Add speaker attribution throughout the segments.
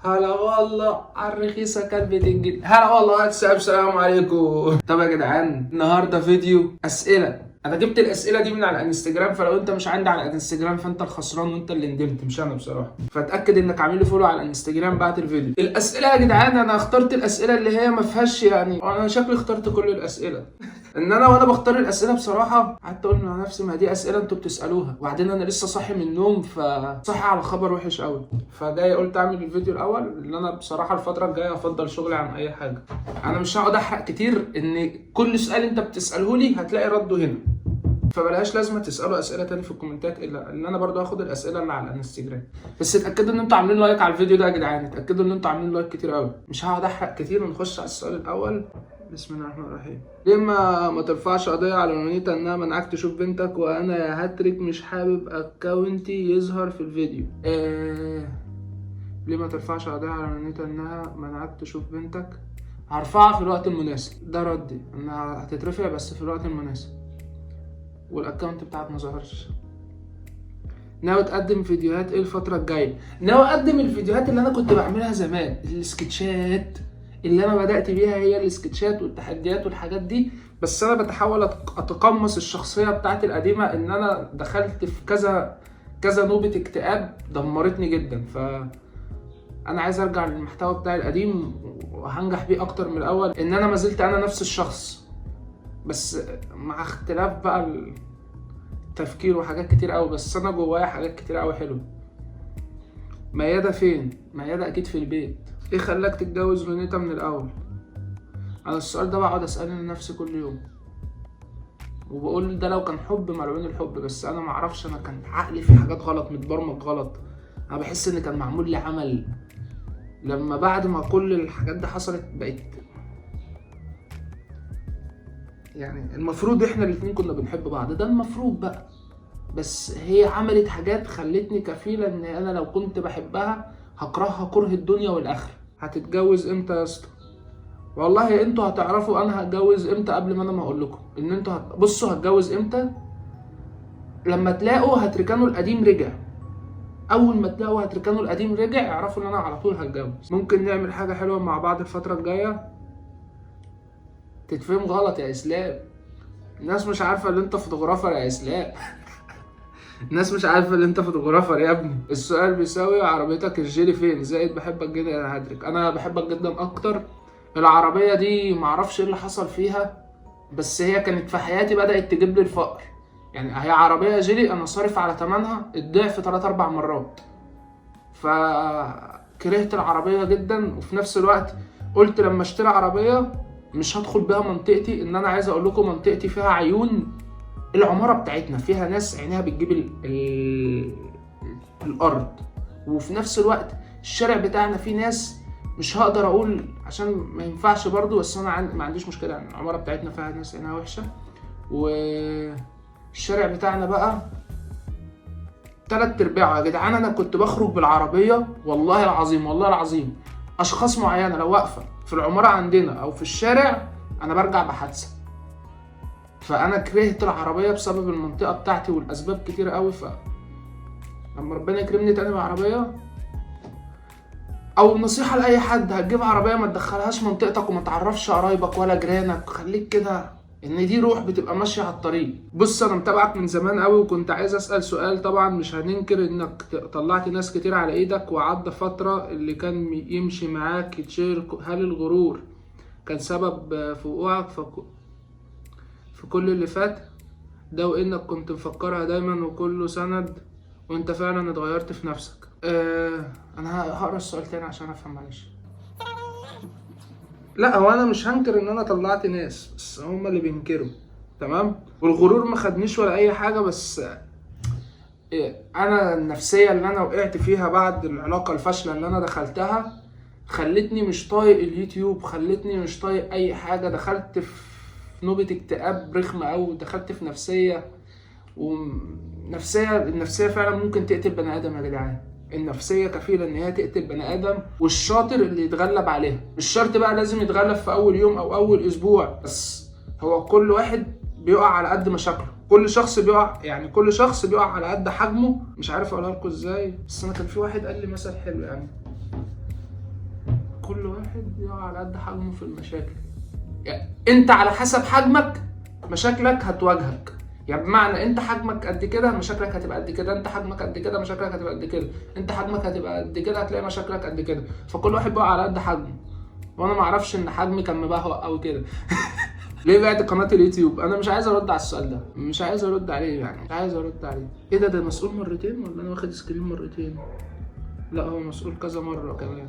Speaker 1: هلا والله على الرخيصة كانت بتنجد. هلا والله السلام عليكم. طب يا جدعان، النهارده فيديو أسئلة. أنا جبت الأسئلة دي من على الانستجرام، فلو أنت مش عندي على الانستجرام فأنت الخسران وأنت اللي ندمت مش أنا بصراحة. فاتأكد إنك عامل لي فولو على الانستجرام بعد الفيديو. الأسئلة يا جدعان، أنا اخترت الأسئلة اللي هي ما فيهاش يعني، أنا شكلي اخترت كل الأسئلة. وانا بختار الاسئله بصراحه قعدت اقول مع نفسي ما دي اسئله انتوا بتسالوها، وبعدين انا لسه صاحي من النوم فصحي على خبر وحش قوي، فجاي قلت اعمل الفيديو الاول. اللي انا بصراحه الفتره الجايه افضل شغلي عن اي حاجه. انا مش هقعد احرق كتير، ان كل سؤال انت بتساله لي هتلاقي رده هنا، فبلاش لازمه تسالوا اسئله تاني في الكومنتات، الا ان انا برضو هاخد الاسئله اللي على الانستجرام. بس اتاكدوا ان انتوا عاملين لايك على الفيديو ده يا جدعان، اتاكدوا ان انتوا عاملين لايك كتير قوي. مش هقعد احرق كتير ونخش على السؤال الاول. بسم الله الرحمن الرحيم. ليه ما ترفعش قضيه على نونيتا انها منعك تشوف بنتك، وانا يا هاتريك مش حابب اكونتي يظهر في الفيديو؟ ليه ما ترفعش قضيه على نونيتا انها منعك تشوف بنتك؟ هرفعها في الوقت المناسب، ده ردي، انها هتترفع بس في الوقت المناسب، والاكونت بتاعك ما ظهرش. ناوي تقدم فيديوهات ايه الفترة الجاية؟ ناوي اقدم الفيديوهات اللي انا كنت بعملها زمان، السكتشات اللي انا بدأت بيها، هي السكتشات والتحديات والحاجات دي. بس انا بتحاول اتقمص الشخصية بتاعتي القديمة، ان انا دخلت في كذا نوبة اكتئاب دمرتني جدا، انا عايز ارجع للمحتوى بتاعي القديم وهنجح بيه اكتر من الاول. ان انا ما زلت انا نفس الشخص، بس مع اختلاف بقى تفكير وحاجات كتير قوي، بس انا جوايا حاجات كتير قوي حلوه. ميادة فين؟ ميادة اكيد في البيت. ايه خلاك تتجوز لونيتا من الاول؟ انا السؤال ده بقعد اساله لنفسي كل يوم، وبقول ده لو كان حب ملعون الحب، بس انا معرفش، انا كان عقلي في حاجات غلط، متبرمج غلط. انا بحس ان كان معمول لي عمل، لما بعد ما كل الحاجات دي حصلت بقيت يعني المفروض احنا الاتنين كنا بنحب بعض، ده المفروض بقى. بس هي عملت حاجات خلتني كفيلة ان انا لو كنت بحبها هكرهها كره الدنيا والاخرة. هتتجوز امتى يا اسطى؟ والله انتوا هتعرفوا انا هتجوز امتى قبل ما انا ما اقول لكم. ان انتوا بصوا هتجوز امتى لما تلاقوا هتركانوا القديم رجع. اول ما تلاقوا هتركانوا القديم رجع اعرفوا ان انا على طول هتجوز. ممكن نعمل حاجة حلوة مع بعض الفترة الجاية. تتفهم غلط يا اسلام، الناس مش عارفة ان انت فوتوغرافر يا اسلام. الناس مش عارفه ان انت فوتوغرافر يا ابني. السؤال بيساوي عربيتك الجيلي فين زائد بحبك جدا يا هدرك. انا بحبك جدا اكتر. العربيه دي معرفش ايه اللي حصل فيها، بس هي كانت في حياتي بدات تجيب لي الفقر. يعني هي عربيه جيلي انا صارف على ثمنها الضعف 3-4 مرات، فكرهت العربيه جدا. وفي نفس الوقت قلت لما اشتري عربيه مش هدخل بيها منطقتي. ان انا عايز اقول لكم منطقتي فيها عيون، العمارة بتاعتنا فيها ناس عينيها بتجيب الأرض، وفي نفس الوقت الشارع بتاعنا فيه ناس مش هقدر أقول عشان ما ينفعش برضو، بس أنا ما عنديش مشكلة. يعني العمارة بتاعتنا فيها ناس عينيها وحشة، والشارع بتاعنا بقى 3/4 يا جدعان. أنا كنت بخرج بالعربية والله العظيم والله العظيم، أشخاص معينة لو واقفة في العمارة عندنا أو في الشارع أنا برجع بحادثة. فانا كرهت العربيه بسبب المنطقه بتاعتي والاسباب كتيره قوي. لما ربنا يكرمني تاني بعربيه، او نصيحه لاي حد هتجيب عربيه ما تدخلهاش منطقتك وما تعرفش قرايبك ولا جيرانك، خليك كده، ان دي روح بتبقى ماشيه على الطريق. بص انا متابعك من زمان قوي، وكنت عايز اسال سؤال. طبعا مش هننكر انك طلعت ناس كتير على ايدك، وعدى فتره اللي كان يمشي معاك يتشير. هل الغرور كان سبب في وقوعك في كل اللي فات ده، وانك كنت مفكرها دايما وكله سند، وانت فعلا اتغيرت في نفسك؟ انا هقرا السؤال تاني عشان افهم، معلش. لا هو انا مش هنكر ان انا طلعت ناس، بس هم اللي بينكروا، تمام. والغرور ما خدنيش ولا اي حاجه، بس انا النفسيه اللي انا وقعت فيها بعد العلاقه الفاشله اللي انا دخلتها خلتني مش طايق اليوتيوب، خلتني مش طايق اي حاجه. دخلت في نوبة اكتئاب رخمة أوي، دخلت في نفسية، النفسية فعلا ممكن تقتل بني آدم يا جدعان. النفسية كفيلة إن هي تقتل بني آدم، والشاطر اللي يتغلب عليها. مش شرط بقى لازم يتغلب في أول يوم أو أول أسبوع، بس هو كل واحد بيقع على قد مشاكله. كل شخص بيقع على قد حجمه. مش عارف أقولها لكم إزاي، بس أنا كان في واحد قال لي مثل حلو يعني. واحد يقع على قد حجمه في المشاكل. يعني انت على حسب حجمك مشاكلك هتواجهك. يعني بمعنى انت حجمك قد كده مشاكلك هتبقى قد كده، انت حجمك قد كده مشاكلك هتبقى قد كده، انت حجمك هتبقى قد كده هتلاقي مشاكلك قد كده. فكل واحد بقى على قد حجمه. وانا ما اعرفش ان حجمي كان مبهوأ قوي كده. ليه بعت قناه اليوتيوب؟ انا مش عايز ارد على السؤال ده، مش عايز ارد عليه، يعني مش عايز ارد عليه. ايه ده مسؤول مرتين ولا انا واخد سكرين مرتين؟ لا هو مسؤول كذا مره كمان.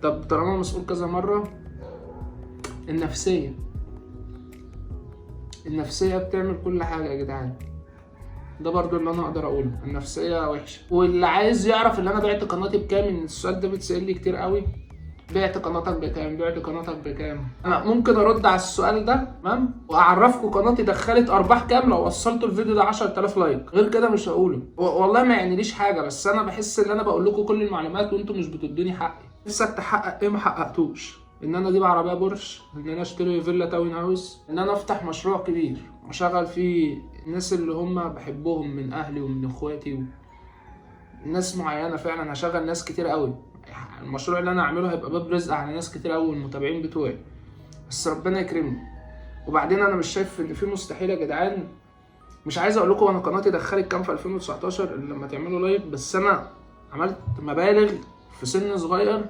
Speaker 1: طب طالما مسؤول كذا مره، النفسيه بتعمل كل حاجه يا جدعان. ده برضو اللي انا اقدر اقوله، النفسيه وحشه. واللي عايز يعرف اللي انا بعت قناتي بكام، ان السؤال ده بيتسال لي كتير قوي، بعت قناتك بكام؟ بعت قناتك بكام؟ انا ممكن ارد على السؤال ده تمام، واعرفكم قناتي دخلت ارباح كام لو وصلتوا الفيديو ده 10000 لايك. غير كده مش هقوله، والله ما يعنيليش حاجه، بس انا بحس ان انا بقول لكم كل المعلومات وانتم مش بتدوني حقي. نفسك تحقق ايه ما حققتوش؟ ان انا اجيب عربيه بورش، ان انا اشتري فيلا تاون هاوس، ان انا افتح مشروع كبير واشغل فيه الناس اللي هم بحبهم من اهلي ومن اخواتي ناس معينه. فعلا هشغل ناس كتير قوي. المشروع اللي انا اعمله هيبقى باب رزق على ناس كتير قوي المتابعين بتوعي، بس ربنا يكرمني. وبعدين انا مش شايف ان في مستحيل يا جدعان. مش عايز اقول لكم انا قناتي دخلت كام في 2019 لما تعملوا لايك، بس انا عملت مبالغ في سن صغير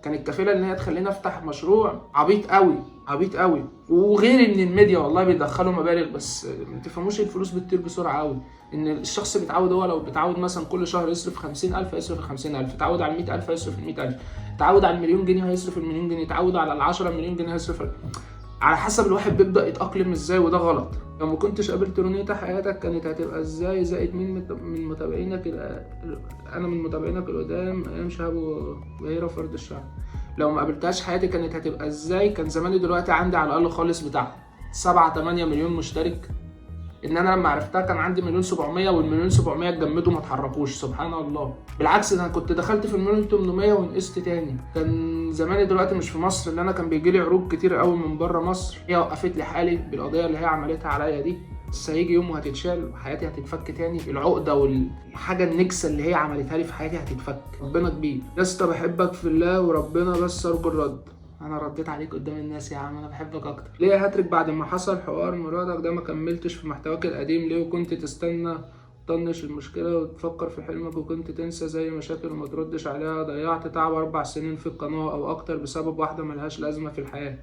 Speaker 1: كانت كفيله ان هي تخليني افتح مشروع عبيط قوي. وغير ان الميديا والله بيدخلوا مبالغ، بس ما تفهموش الفلوس بتطير بسرعه قوي. ان الشخص بيتعود، هو لو بيتعود مثلا كل شهر يصرف 50000 هيصرف 50000، اتعود على 100000 هيصرف 100000، اتعود على المليون جنيه هيصرف المليون جنيه، اتعود على 10 مليون جنيه هيصرف. على حسب الواحد بيبدا يتاقلم ازاي، وده غلط. لو ما كنتش قابلت رونيتا حياتك كانت هتبقى ازاي؟ زائد مين من متابعينك انا من متابعينك القدام ايام شهاب وهيرة فرد الشعب. لو ما قابلتهاش حياتي كانت هتبقى ازاي؟ كان زماني دلوقتي عندي على الاقل خالص بتاع 7-8 مليون مشترك. ان انا لما عرفتها كان عندي 1.7 مليون، والمليون 700 اتجمدوا ما اتحركوش سبحان الله. بالعكس ده انا كنت دخلت في المليون 800 ونقصت تاني. كان زماني دلوقتي مش في مصر، اللي انا كان بيجي لي عروض كتير قوي من بره مصر. هي وقفت لي حالي بالقضيه اللي هي عملتها عليا دي، بس هيجي يوم وهتتشال وحياتي هتتفك تاني. العقده والحاجه النكسه اللي هي عملتها لي في حياتي هتتفك. ربنا كبير يا اسطى، بحبك في الله وربنا، بس ارجو الرد. انا رديت عليك قدام الناس يا عم، انا بحبك اكتر. ليه يا هاتريك بعد ما حصل حوار مرادك ده ما كملتش في محتواك القديم ليه؟ وكنت تستنى تطنش المشكله وتفكر في حلمك، وكنت تنسى زي مشاكل وما تردش عليها. ضيعت تعب 4 سنين في القناه او اكتر بسبب واحده ملهاش لازمه في الحياه.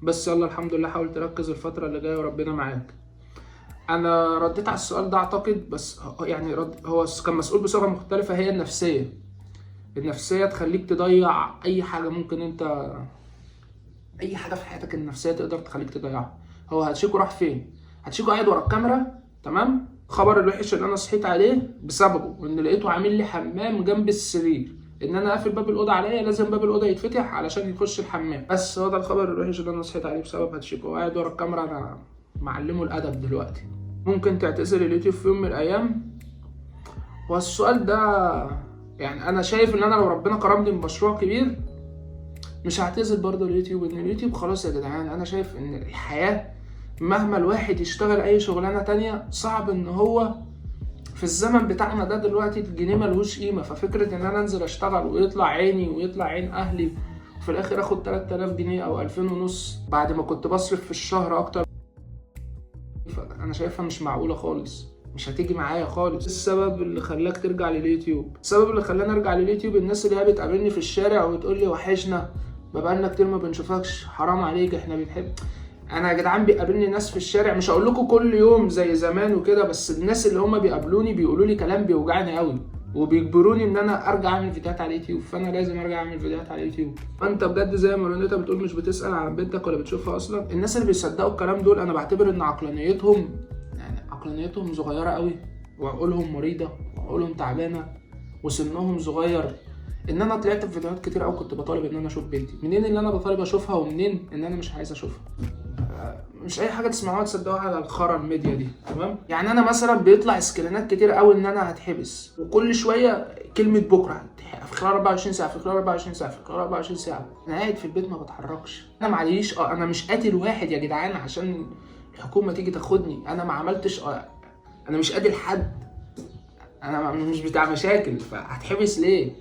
Speaker 1: بس يلا الحمد لله، حاول تركز الفتره اللي جايه وربنا معاك. انا رديت على السؤال ده اعتقد، بس يعني هو كان مسؤول بصيغه مختلفه. هي النفسيه تخليك تضيع اي حاجه ممكن انت، اي حاجه في حياتك النفسيه تقدر تخليك تضيعها. هو هتشيكو راح فين؟ هتشيكو قاعد ورا الكاميرا تمام. خبر الوحش اللي انا صحيت عليه بسببه ان لقيته عامل لي حمام جنب السرير، ان انا قافل باب الاوضه عليا، لازم باب الاوضه يتفتح علشان يخش الحمام. بس هو ده الخبر الوحش اللي انا صحيت عليه بسبب هتشيكو. قاعد ورا الكاميرا، انا معلمه الادب دلوقتي. ممكن تعتزل اليوتيوب في يوم من الايام؟ والسؤال ده يعني انا شايف ان انا لو ربنا كرمني بمشروع كبير مش هعتزل برضه اليوتيوب. ان اليوتيوب خلاص يا جدعان، انا شايف ان الحياة مهما الواحد يشتغل اي شغلانة تانية صعب ان هو في الزمن بتاعنا ده دلوقتي الجنيه ملهوش قيمة. ففكرة ان انا انزل اشتغل ويطلع عيني ويطلع عين اهلي وفي الاخر اخد 3000 جنيه او 2500 بعد ما كنت بصرف في الشهر اكتر، انا شايفها مش معقولة خالص، مش هتيجي معايا خالص. السبب اللي خلاك ترجع لليوتيوب؟ السبب اللي خلاني ارجع لليوتيوب الناس اللي هي بتقابلني في الشارع وبتقول لي وحشنا، بقالنا كتير ما بنشوفكش، حرام عليك احنا بنحب. انا يا جدعان بيقابلني ناس في الشارع، مش هقول لكم كل يوم زي زمان وكده، بس الناس اللي هم بيقابلوني بيقولوا لي كلام بيوجعني قوي وبيجبروني ان انا ارجع اعمل فيديوهات على اليوتيوب. فانا لازم ارجع اعمل فيديوهات على اليوتيوب. فانت بجد زي ما رونيتا بتقول مش بتسال عن بنتك ولا بتشوفها اصلا. الناس اللي بيصدقوا الكلام دول انا بعتبر ان عقلانيتهم صغيره قوي، وعقولهم مريضه وعقولهم تعبانه وسنهم صغير. ان انا طلعت في فيديوهات كتير قوي كنت بطالب ان انا اشوف بنتي. منين اللي انا بطالب اشوفها ومنين ان انا مش عايز اشوفها؟ مش اي حاجه تسمعوها تصدقوها على الخرا الميديا دي تمام. يعني انا مثلا بيطلع سكرينات كتير قوي ان انا هتحبس، وكل شويه كلمه بكره في خلال 24 ساعه، في خلال 24 ساعه، في خلال 24 ساعه. انا قاعد في البيت ما بتحركش. انا معليش انا مش قاتل واحد يا جدعان عشان الحكومه تيجي تاخدني. انا ما عملتش انا مش قاتل حد، انا مش بتاع مشاكل، فهتحبس ليه؟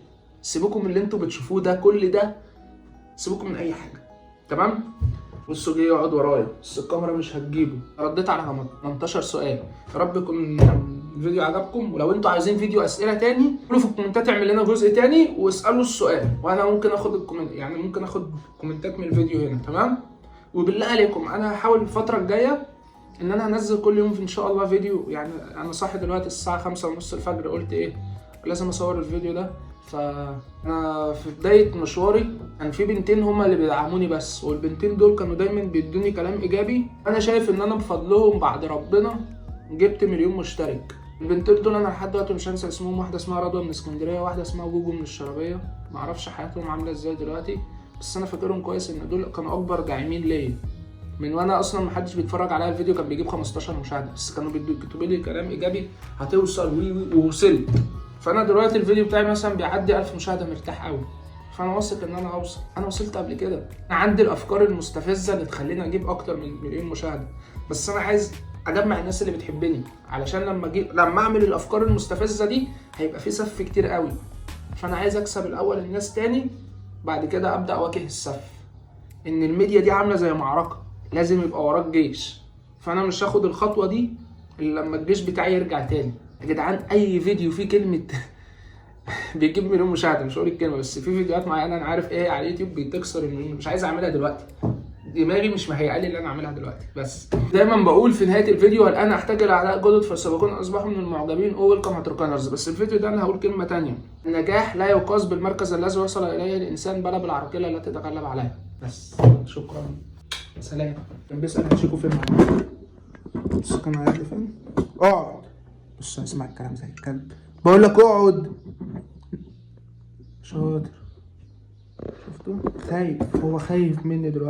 Speaker 1: سيبكم من اللي انتوا بتشوفوه ده. كل ده سيبكم من اي حاجه. تمام؟ بصوا جه يقعد ورايا بس الكاميرا مش هتجيبه. رديت على 18 سؤال. يا رب يكون الفيديو عجبكم، ولو انتوا عايزين فيديو اسئله تاني قولوا في الكومنتات اعمل لنا جزء تاني واسالوا السؤال، وانا ممكن اخد الكومنت، يعني ممكن اخد كومنتات من الفيديو هنا. تمام؟ وبالله عليكم انا هحاول الفتره الجايه ان انا هنزل كل يوم ان شاء الله فيديو. يعني انا صاحي دلوقتي الساعه 5:30 الفجر، قلت ايه لازم اصور الفيديو ده. فانا في بدايه مشواري كان في بنتين هما اللي بيدعموني بس، والبنتين دول كانوا دايما بيدوني كلام ايجابي. انا شايف ان انا بفضلهم بعد ربنا جبت 1,000,000 مشترك. البنتين دول انا لحد دلوقتي مش هنسى اسمهم، واحده اسمها رضوى من اسكندريه، واحده اسمها جوجو من الشرقيه. معرفش حياتهم عامله ازاي دلوقتي، بس انا فاكرهم كويس ان دول كانوا اكبر داعمين ليا من وانا اصلا محدش بيتفرج عليا. الفيديو كان بيجيب 15 مشاهده بس كانوا بيكتبوا لي كلام ايجابي هتوصل ووصلت. فانا دلوقتي الفيديو بتاعي مثلا بيعدي 1000 مشاهده مرتاح قوي، فانا واثق ان انا هوصل. انا وصلت قبل كده. انا عندي الافكار المستفزه اللي تخليني اجيب اكتر من 1,000,000 مشاهده، بس انا عايز اجمع الناس اللي بتحبني علشان لما اعمل الافكار المستفزه دي هيبقى في سف كتير قوي. فانا عايز اكسب الاول الناس تاني، بعد كده ابدا اواجه السف. ان الميديا دي عامله زي معركه، لازم يبقى وراك جيش. فانا مش هاخد الخطوه دي الا لما الجيش بتاعي يرجع تاني. يا جدعان اي فيديو فيه كلمه بيجيب 1,000,000 مشاهده، مش هقول الكلمه، بس في فيديوهات معينه انا عارف ايه على اليوتيوب بتكسر ال1,000,000. مش عايز اعملها دلوقتي، دماغي مش مهيئالي اللي انا اعملها دلوقتي. بس دايما بقول في نهايه الفيديو الان احتاج الاعداء جدد فسيكون اصبحوا من المعجبين ويلكم هتركنرز. بس الفيديو ده انا هقول كلمه تانية: النجاح لا يقاس بالمركز الذي وصل اليه الانسان بل بالعراقيل التي تغلب عليها. بس شكرا، سلام. كان بيسال هشيكوا فين معايا، بص كان قاعد لي فين. اقعد، بص اسمع الكلام زي الكلب، بقول لك اقعد. شاطر، شفتوا؟ خايف، هو خايف مني دلوقتي.